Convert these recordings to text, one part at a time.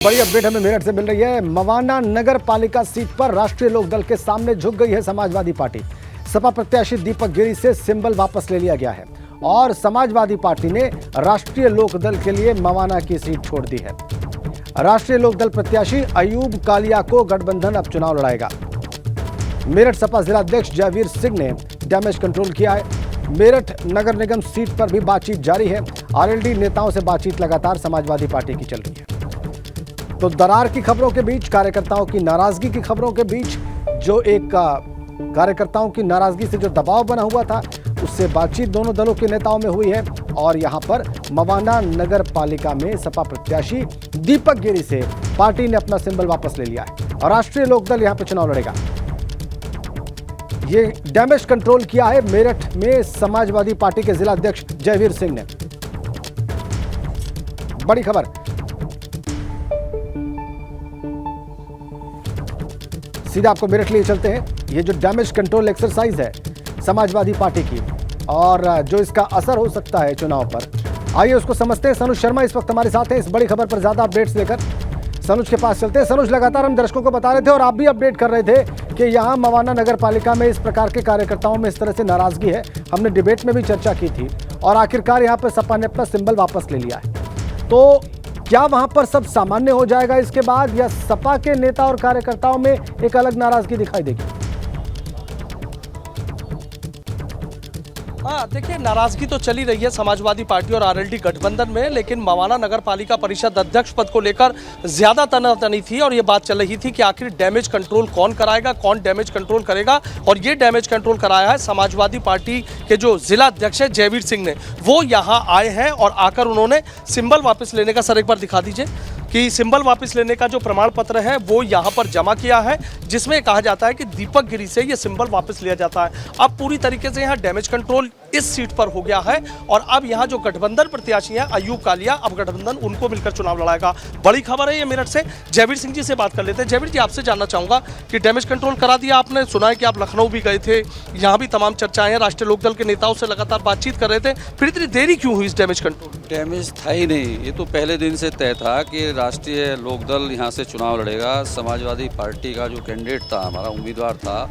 बड़ी अपडेट हमें मेरठ से मिल रही है। मवाना नगर पालिका सीट पर राष्ट्रीय लोकदल के सामने झुक गई है समाजवादी पार्टी। सपा प्रत्याशी दीपक गिरी से सिंबल वापस ले लिया गया है और समाजवादी पार्टी ने राष्ट्रीय लोकदल के लिए मवाना की सीट छोड़ दी है। राष्ट्रीय लोकदल प्रत्याशी अयूब कालिया को गठबंधन अब चुनाव लड़ाएगा। मेरठ सपा जिलाध्यक्ष जयवीर सिंह ने डैमेज कंट्रोल किया है। मेरठ नगर निगम सीट पर भी बातचीत जारी है। आरएलडी नेताओं से बातचीत लगातार समाजवादी पार्टी की चल रही है। तो दरार की खबरों के बीच, कार्यकर्ताओं की नाराजगी की खबरों के बीच, जो एक कार्यकर्ताओं की नाराजगी से जो दबाव बना हुआ था, उससे बातचीत दोनों दलों के नेताओं में हुई है। और यहां पर मवाना नगर पालिका में सपा प्रत्याशी दीपक गिरी से पार्टी ने अपना सिंबल वापस ले लिया है और राष्ट्रीय लोकदल यहां पर चुनाव लड़ेगा। ये डैमेज कंट्रोल किया है मेरठ में समाजवादी पार्टी के जिलाध्यक्ष जयवीर सिंह ने। बड़ी खबर, सीधा आपको मेरठ लिए चलते हैं। ये जो डैमेज कंट्रोल एक्सरसाइज है समाजवादी पार्टी की और जो इसका असर हो सकता है चुनाव पर, आइए उसको समझते हैं। सनुज शर्मा इस वक्त हमारे साथ हैं। इस बड़ी खबर पर ज्यादा अपडेट्स लेकर सनुज के पास चलते हैं। सनुज, लगातार हम दर्शकों को बता रहे थे और आप भी अपडेट कर रहे थे कि यहाँ मवाना नगर पालिका में इस प्रकार के कार्यकर्ताओं में इस तरह से नाराजगी है। हमने डिबेट में भी चर्चा की थी और आखिरकार यहाँ पर सपा ने अपना सिंबल वापस ले लिया है। तो क्या वहां पर सब सामान्य हो जाएगा इसके बाद, या सपा के नेता और कार्यकर्ताओं में एक अलग नाराजगी दिखाई देगी? हाँ, देखिए, नाराजगी तो चली रही है समाजवादी पार्टी और आरएलडी गठबंधन में, लेकिन मवाना नगर पालिका परिषद अध्यक्ष पद को लेकर ज्यादा तनातनी थी और ये बात चल रही थी कि आखिर डैमेज कंट्रोल कौन कराएगा, कौन डैमेज कंट्रोल करेगा। और ये डैमेज कंट्रोल कराया है समाजवादी पार्टी के जो जिला अध्यक्ष है जयवीर सिंह ने। वो यहाँ आए हैं और आकर उन्होंने सिंबल वापस लेने का, सर एक बार दिखा दीजिए, कि सिंबल वापस लेने का जो प्रमाण पत्र है वो यहाँ पर जमा किया है, जिसमें कहा जाता है कि दीपक गिरी से ये सिंबल वापस लिया जाता है। अब पूरी तरीके से यहाँ डैमेज कंट्रोल इस सीट पर हो गया है और अब यहाँ जो गठबंधन प्रत्याशी हैं अयूब कालिया, अब गठबंधन उनको मिलकर चुनाव लड़ाएगा। बड़ी खबर है ये मेरठ से। जयवीर सिंह जी से बात कर लेते हैं। जयवीर जी, आपसे जानना चाहूंगा कि डैमेज कंट्रोल करा दिया आपने, सुना है कि आप लखनऊ भी गए थे, यहाँ भी तमाम चर्चाएं हैं, राष्ट्रीय लोकदल के नेताओं से लगातार बातचीत कर रहे थे, फिर इतनी देरी क्यों हुई इस डैमेज कंट्रोल? डैमेज था ही नहीं, ये तो पहले दिन से तय था कि राष्ट्रीय लोकदल यहाँ से चुनाव लड़ेगा। समाजवादी पार्टी का जो कैंडिडेट था, हमारा उम्मीदवार था,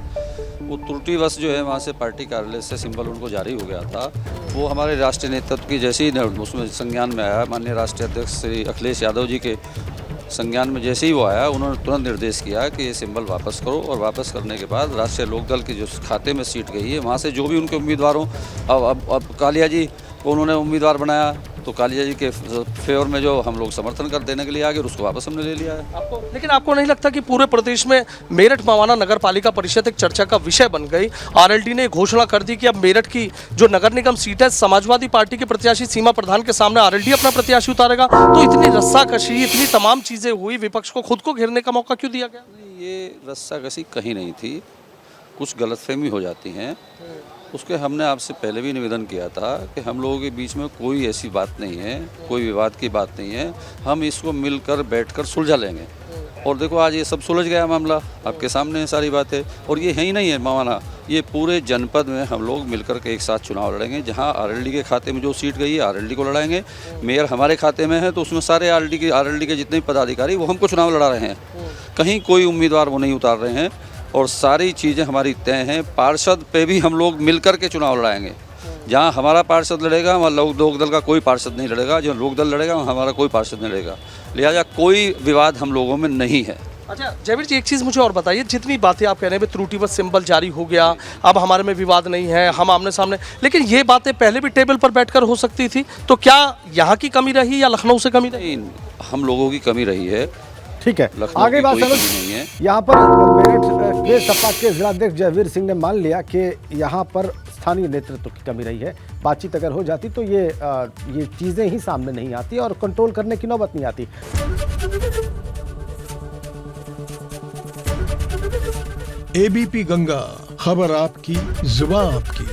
वो त्रुटिवश जो है वहाँ से पार्टी कार्यालय से सिंबल उनको जारी हो गया था। वो हमारे राष्ट्रीय नेतृत्व की जैसे ही उसमें संज्ञान में आया, माननीय राष्ट्रीय अध्यक्ष श्री अखिलेश यादव जी के संज्ञान में जैसे ही वो आया, उन्होंने तुरंत निर्देश किया कि ये सिंबल वापस करो। और वापस करने के बाद राष्ट्रीय लोकदल की जो खाते में सीट गई है, वहाँ से जो भी उनके उम्मीदवार हों, अब कालिया जी को उन्होंने उम्मीदवार बनाया, तो कालिया जी के फेवर में जो हम लोग समर्थन कर देने के लिए आ गए, उसको वापस हमने ले लिया है। लेकिन आपको नहीं लगता कि पूरे प्रदेश में मेरठ मवाना नगर पालिका परिषद एक चर्चा का विषय बन गई? आरएलडी ने घोषणा कर दी कि अब मेरठ की जो नगर निगम सीट है, समाजवादी पार्टी के प्रत्याशी सीमा प्रधान के सामने आरएलडी अपना प्रत्याशी उतारेगा। तो इतनी रस्साकशी, इतनी तमाम चीजें हुई, विपक्ष को खुद को घेरने का मौका क्यों दिया गया? ये रस्साकशी कहीं नहीं थी, कुछ गलतफहमी हो जाती हैं। उसके हमने आपसे पहले भी निवेदन किया था कि हम लोगों के बीच में कोई ऐसी बात नहीं है, कोई विवाद की बात नहीं है, हम इसको मिलकर बैठकर सुलझा लेंगे। और देखो, आज ये सब सुलझ गया मामला, आपके सामने है सारी बातें। और ये ही नहीं है मवाना, ये पूरे जनपद में हम लोग मिलकर के एक साथ चुनाव लड़ेंगे। जहां आरएलडी के खाते में जो सीट गई है, आरएलडी को लड़ाएंगे। मेयर हमारे खाते में है, तो उसमें सारे आरएलडी के जितने पदाधिकारी वो हमको चुनाव लड़ा रहे हैं। कहीं कोई उम्मीदवार वो नहीं उतार रहे हैं और सारी चीज़ें हमारी तय हैं। पार्षद पे भी हम लोग मिलकर के चुनाव लड़ाएंगे। जहां हमारा पार्षद लड़ेगा वहाँ लोकदल का कोई पार्षद नहीं लड़ेगा, जो लोकदल लड़ेगा वहाँ हमारा कोई पार्षद नहीं लड़ेगा। लिहाजा कोई विवाद हम लोगों में नहीं है। अच्छा जयवीर जी, एक चीज़ मुझे और बताइए, जितनी बातें आप कह रहे हैं त्रुटिवश सिंबल जारी हो गया, अब हमारे में विवाद नहीं है, हम आमने सामने, लेकिन ये बातें पहले भी टेबल पर बैठकर हो सकती थी। तो क्या यहाँ की कमी रही या लखनऊ से कमी रही? हम लोगों की कमी रही है। ठीक है, आगे बात समझ। यहाँ पर मेरठ के सपा के जिलाध्यक्ष जयवीर सिंह ने मान लिया कि यहाँ पर स्थानीय नेतृत्व की कमी रही है। बातचीत अगर हो जाती तो ये चीजें ही सामने नहीं आती और कंट्रोल करने की नौबत नहीं आती। एबीपी गंगा, खबर आपकी, जुबान आपकी।